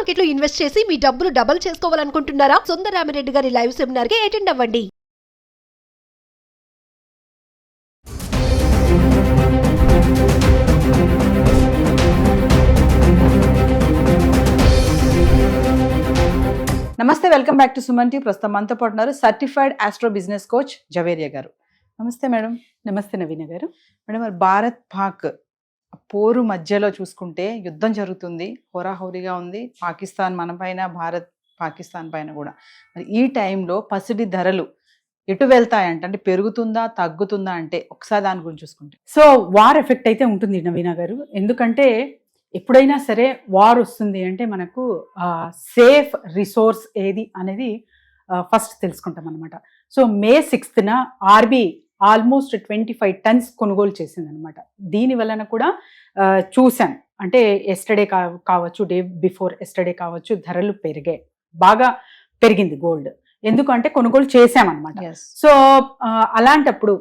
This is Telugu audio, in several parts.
మార్కెట్ లో ఇన్వెస్ట్ చేసి మీ డబ్బులు డబుల్ చేసుకోవాలనుకుంటున్నారా? సుందరరామిరెడ్డి గారి లైవ్ సెమినార్ కి అటెండ్ అవ్వండి. నమస్తే, welcome back to Suman T. ప్రస్తుతం మనతో పాటు ఉన్నారు certified astro business coach Javeria గారు. నమస్తే మేడం. నమస్తే నవీన గారు. మేడం, మరి భారత్ పాక్ పోరు మధ్యలో చూసుకుంటే యుద్ధం జరుగుతుంది, హోరాహోరీగా ఉంది. పాకిస్తాన్ మన పైన, భారత్ పాకిస్తాన్ పైన కూడా. మరి ఈ టైంలో పసిడి ధరలు ఎటు వెళ్తాయంట, అంటే పెరుగుతుందా తగ్గుతుందా, అంటే ఒకసారి దాని గురించి చూసుకుంటే. సో వార్ ఎఫెక్ట్ అయితే ఉంటుంది నవీన గారు. ఎందుకంటే ఎప్పుడైనా సరే వార్ వస్తుంది అంటే మనకు సేఫ్ రిసోర్స్ ఏది అనేది ఫస్ట్ తెలుసుకుంటాం అనమాట. So May 6th RB almost 25 tons కొనుగోలు చేసింది అనమాట. దీని వలన కూడా చూసాం, అంటే ఎస్టర్డే కావచ్చు, డే బిఫోర్ ఎస్టర్డే కావచ్చు, ధరలు పెరిగాయి, బాగా పెరిగింది గోల్డ్. ఎందుకంటే కొనుగోలు చేసామన్నమాట. సో అలాంటప్పుడు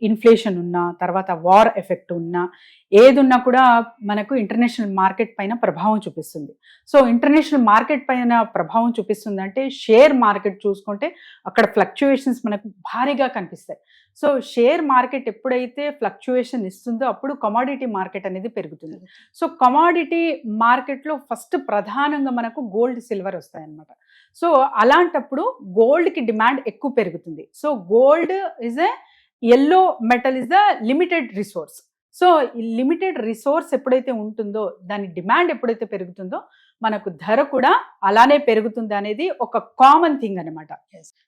ఇన్ఫ్లేషన్ ఉన్నా, తర్వాత వార్ ఎఫెక్ట్ ఉన్నా, ఏదున్నా కూడా మనకు ఇంటర్నేషనల్ మార్కెట్ పైన ప్రభావం చూపిస్తుంది. సో ఇంటర్నేషనల్ మార్కెట్ పైన ప్రభావం చూపిస్తుంది అంటే షేర్ మార్కెట్ చూసుకుంటే అక్కడ ఫ్లక్చుయేషన్స్ మనకు భారీగా కనిపిస్తాయి. సో షేర్ మార్కెట్ ఎప్పుడైతే ఫ్లక్చుయేషన్ ఇస్తుందో అప్పుడు కమాడిటీ మార్కెట్ అనేది పెరుగుతుంది. సో కమాడిటీ మార్కెట్లో ఫస్ట్ ప్రధానంగా మనకు గోల్డ్, సిల్వర్ వస్తాయన్నమాట. సో అలాంటప్పుడు గోల్డ్కి డిమాండ్ ఎక్కువ పెరుగుతుంది. So gold is a yellow metal, is the limited resource. So ఈ లిమిటెడ్ రిసోర్స్ ఎప్పుడైతే ఉంటుందో, దాని డిమాండ్ ఎప్పుడైతే పెరుగుతుందో మనకు ధర కూడా అలానే పెరుగుతుంది అనేది ఒక కామన్ థింగ్ అనమాట.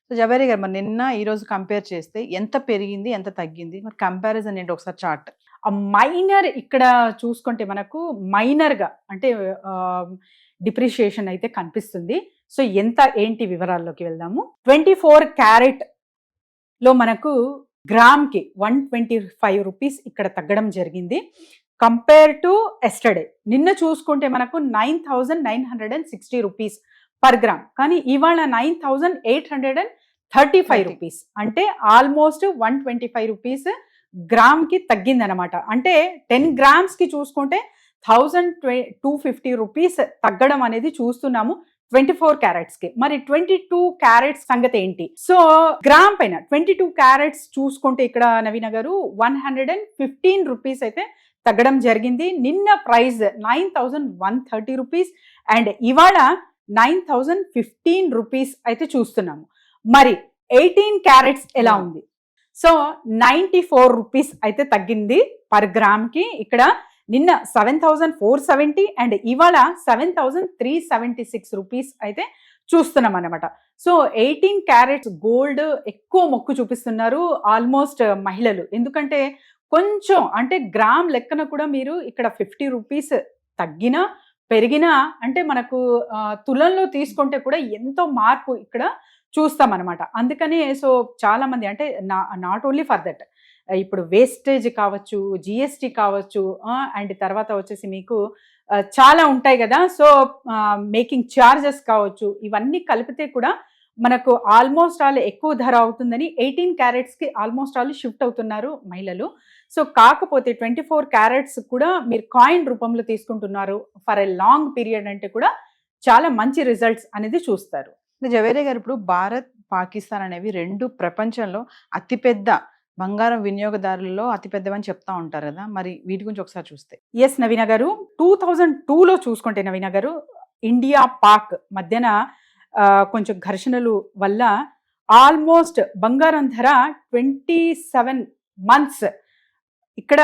సో జవేరియా గారు, మరి నిన్న ఈ రోజు కంపేర్ చేస్తే ఎంత పెరిగింది, ఎంత తగ్గింది, మరి కంపారిజన్ ఏంటి ఒకసారి చార్ట్. ఆ మైనర్ ఇక్కడ చూసుకుంటే మనకు మైనర్గా అంటే డిప్రిషియేషన్ అయితే కనిపిస్తుంది. సో ఎంత ఏంటి వివరాల్లోకి వెళ్దాము. 24 క్యారెట్ లో మనకు గ్రామ్కి 125 రూపీస్ ఇక్కడ తగ్గడం జరిగింది కంపేర్ టు ఎస్టర్డే. నిన్న చూసుకుంటే మనకు 9,960 రూపీస్ పర్ గ్రామ్, కానీ ఇవాళ 9,835 రూపీస్, అంటే ఆల్మోస్ట్ 125 రూపీస్ గ్రామ్కి తగ్గిందనమాట. అంటే 10 grams చూసుకుంటే 1,250 రూపీస్ తగ్గడం అనేది చూస్తున్నాము 24 క్యారెట్స్కి. మరి 22 క్యారెట్స్ సంగతి ఏంటి? సో గ్రామ్ పైన 22 క్యారెట్స్ చూసుకుంటే ఇక్కడ నవీన గారు 115 రూపీస్ అయితే తగ్గడం జరిగింది. నిన్న ప్రైస్ 9,130 రూపీస్ అండ్ ఇవాళ 9,015 రూపీస్ అయితే చూస్తున్నాము. మరి 18 క్యారెట్స్ ఎలా ఉంది? సో 94 రూపీస్ అయితే తగ్గింది పర్ గ్రామ్కి. ఇక్కడ నిన్న 7,470 అండ్ ఇవాళ 7,376 రూపీస్ అయితే చూస్తున్నాం అనమాట. సో 18 క్యారెట్స్ గోల్డ్ ఎక్కువ మొక్కు చూపిస్తున్నారు ఆల్మోస్ట్ మహిళలు. ఎందుకంటే కొంచెం అంటే గ్రామ్ లెక్కన కూడా మీరు ఇక్కడ 50 రూపీస్ తగ్గినా పెరిగినా అంటే మనకు తులంలో తీసుకుంటే కూడా ఎంతో మార్పు ఇక్కడ చూస్తామన్నమాట. అందుకని సో చాలా మంది అంటే నాట్ ఓన్లీ ఫర్ దట్, ఇప్పుడు వేస్టేజ్ కావచ్చు, జిఎస్టీ కావచ్చు, అండ్ తర్వాత వచ్చేసి మీకు చాలా ఉంటాయి కదా. సో మేకింగ్ ఛార్జెస్ కావచ్చు, ఇవన్నీ కలిపితే కూడా మనకు ఆల్మోస్ట్ ఆల్ ఎక్కువ ధర అవుతుందని 18 క్యారెట్స్కి ఆల్మోస్ట్ ఆల్ షిఫ్ట్ అవుతున్నారు మహిళలు. సో కాకపోతే 24 క్యారెట్స్ కూడా మీరు కాయిన్ రూపంలో తీసుకుంటున్నారు ఫర్ ఎ లాంగ్ పీరియడ్ అంటే కూడా చాలా మంచి రిజల్ట్స్ అనేది చూస్తారు. జవేరియా గారు, ఇప్పుడు భారత్ పాకిస్తాన్ అనేవి రెండు ప్రపంచంలో అతిపెద్ద బంగారం వినియోగదారులలో అతిపెద్దవని చెప్తా ఉంటారు కదా, మరి వీటి గురించి ఒకసారి చూస్తే. ఎస్ నవీన గారు, 2002లో చూసుకుంటే నవీన గారు ఇండియా పాక్ మధ్యన కొంచెం ఘర్షణలు వల్ల ఆల్మోస్ట్ బంగారం ధర 27 months ఇక్కడ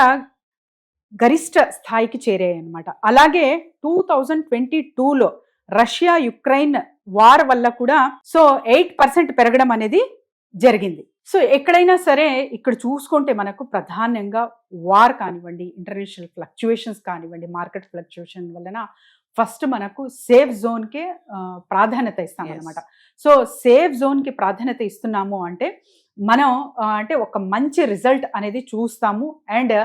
గరిష్ట స్థాయికి చేరాయి అనమాట. అలాగే 2022లో రష్యా యుక్రెయిన్ వార్ వల్ల కూడా సో 8% పెరగడం అనేది జరిగింది. సో ఎక్కడైనా సరే ఇక్కడ చూసుకుంటే మనకు ప్రధానంగా వార్ కానివ్వండి, ఇంటర్నేషనల్ ఫ్లక్చుయేషన్స్ కానివ్వండి, మార్కెట్ ఫ్లక్చుయేషన్ వలన ఫస్ట్ మనకు సేఫ్ జోన్కే ప్రాధాన్యత ఇస్తాం అనమాట. సో సేఫ్ జోన్కి ప్రాధాన్యత ఇస్తున్నాము అంటే మనం అంటే ఒక మంచి రిజల్ట్ అనేది చూస్తాము అండ్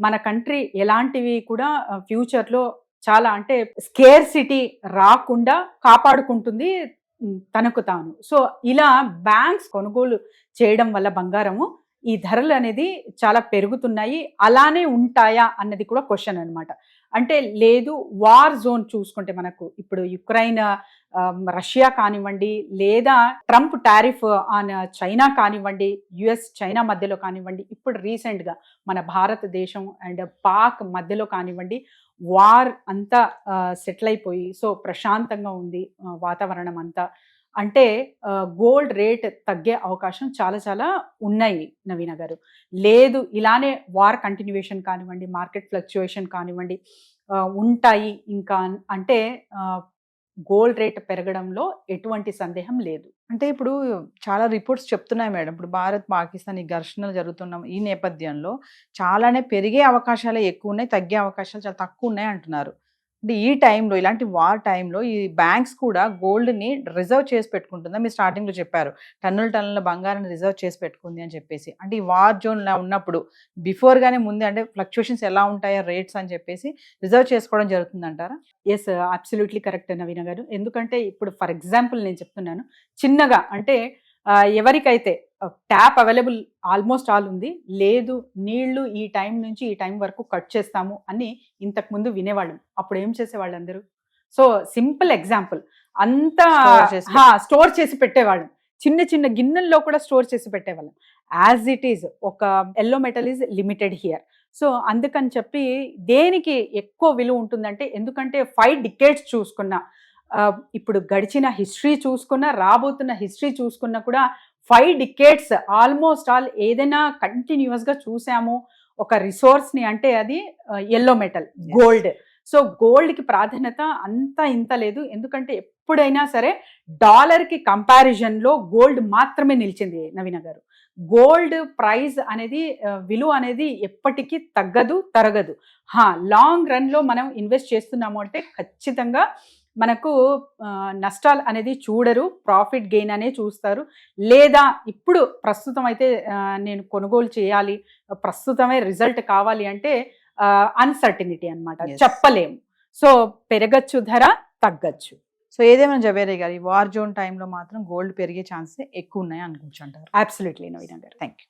మన కంట్రీ ఎలాంటివి కూడా ఫ్యూచర్లో చాలా అంటే స్కేర్సిటీ రాకుండా కాపాడుకుంటుంది తనకు తాను. సో ఇలా బ్యాంక్స్ కొనుగోలు చేయడం వల్ల బంగారము ఈ ధరలు అనేది చాలా పెరుగుతున్నాయి. అలానే ఉంటాయా అన్నది కూడా క్వశ్చన్ అనమాట. అంటే లేదు వార్ జోన్ చూసుకుంటే మనకు ఇప్పుడు యుక్రెయిన్ రష్యా కానివ్వండి, లేదా ట్రంప్ టారిఫ్ ఆన్ చైనా కానివ్వండి, యుఎస్ చైనా మధ్యలో కానివ్వండి, ఇప్పుడు రీసెంట్గా మన భారతదేశం అండ్ పాక్ మధ్యలో కానివ్వండి, వార్ అంతా సెటిల్ అయిపోయి సో ప్రశాంతంగా ఉంది వాతావరణం అంతా. అంటే గోల్డ్ రేట్ తగ్గే అవకాశం చాలా చాలా ఉన్నాయి నవీన గారు. లేదు ఇలానే వార్ కంటిన్యూయేషన్ కానివ్వండి, మార్కెట్ ఫ్లక్చుయేషన్ కానివ్వండి ఉంటాయి ఇంకా అంటే గోల్డ్ రేట్ పెరగడంలో ఎటువంటి సందేహం లేదు. అంటే ఇప్పుడు చాలా రిపోర్ట్స్ చెప్తున్నాయి మేడం, ఇప్పుడు భారత్ పాకిస్తాన్ ఈ ఘర్షణలు జరుగుతున్న ఈ నేపథ్యంలో చాలానే పెరిగే అవకాశాలే ఎక్కువ ఉన్నాయి, తగ్గే అవకాశాలు చాలా తక్కువ ఉన్నాయి అంటున్నారు. అంటే ఈ టైంలో ఇలాంటి వార్ టైంలో ఈ బ్యాంక్స్ కూడా గోల్డ్ని రిజర్వ్ చేసి పెట్టుకుంటుందా? మీరు స్టార్టింగ్లో చెప్పారు టన్నుల బంగారాన్ని రిజర్వ్ చేసి పెట్టుకుంది అని చెప్పేసి. అంటే ఈ వార్ జోన్లో ఉన్నప్పుడు బిఫోర్గానే ముందే అంటే ఫ్లక్చుయేషన్స్ ఎలా ఉంటాయో రేట్స్ అని చెప్పేసి రిజర్వ్ చేసుకోవడం జరుగుతుంది అంటారా? ఎస్, అబ్సల్యూట్లీ కరెక్ట్ నవీన గారు. ఎందుకంటే ఇప్పుడు ఫర్ ఎగ్జాంపుల్ నేను చెప్తున్నాను చిన్నగా, అంటే ఎవరికైతే ట్యాప్ అవైలబుల్ ఆల్మోస్ట్ ఆల్ ఉంది, లేదు నీళ్లు ఈ టైం నుంచి ఈ టైం వరకు కట్ చేస్తాము అని ఇంతకుముందు వినేవాళ్ళం. అప్పుడు ఏం చేసేవాళ్ళు అందరూ? సో సింపుల్ ఎగ్జాంపుల్, అంతా స్టోర్ చేసి పెట్టేవాళ్ళం, చిన్న చిన్న గిన్నెల్లో కూడా స్టోర్ చేసి పెట్టేవాళ్ళం. యాజ్ ఇట్ ఈజ్ ఒక yellow metal is limited here. So అందుకని చెప్పి దేనికి ఎక్కువ విలువ ఉంటుందంటే, ఎందుకంటే 5 decades చూసుకున్నా, ఇప్పుడు గడిచిన హిస్టరీ చూసుకున్నా, రాబోతున్న హిస్టరీ చూసుకున్నా కూడా 5 decades ఆల్మోస్ట్ ఆల్ ఏదైనా కంటిన్యూస్గా చూసాము ఒక రిసోర్స్ని అంటే అది ఎల్లో మెటల్ గోల్డ్. సో గోల్డ్కి ప్రాధాన్యత అంతా ఇంత లేదు, ఎందుకంటే ఎప్పుడైనా సరే డాలర్కి కంపారిజన్లో గోల్డ్ మాత్రమే నిలిచింది నవీన గారు. గోల్డ్ ప్రైస్ అనేది విలువ అనేది ఎప్పటికీ తగ్గదు, తరగదు. లాంగ్ రన్లో మనం ఇన్వెస్ట్ చేస్తున్నాము అంటే ఖచ్చితంగా మనకు నష్టాలు అనేది చూడరు, ప్రాఫిట్ గెయిన్ అనే చూస్తారు. లేదా ఇప్పుడు ప్రస్తుతం అయితే నేను కొనుగోలు చేయాలి, ప్రస్తుతమే రిజల్ట్ కావాలి అంటే అన్సర్టినిటీ అన్నమాట, చెప్పలేము. సో పెరగచ్చు ధర, తగ్గచ్చు. సో ఏదేమైనా జవేరి గారు, ఈ వార్ జోన్ టైంలో మాత్రం గోల్డ్ పెరిగే ఛాన్సెస్ ఎక్కువ ఉన్నాయి అనుకోవచ్చు అంటారు? అబ్సల్యూట్లీ నవీన గారు. Thank you.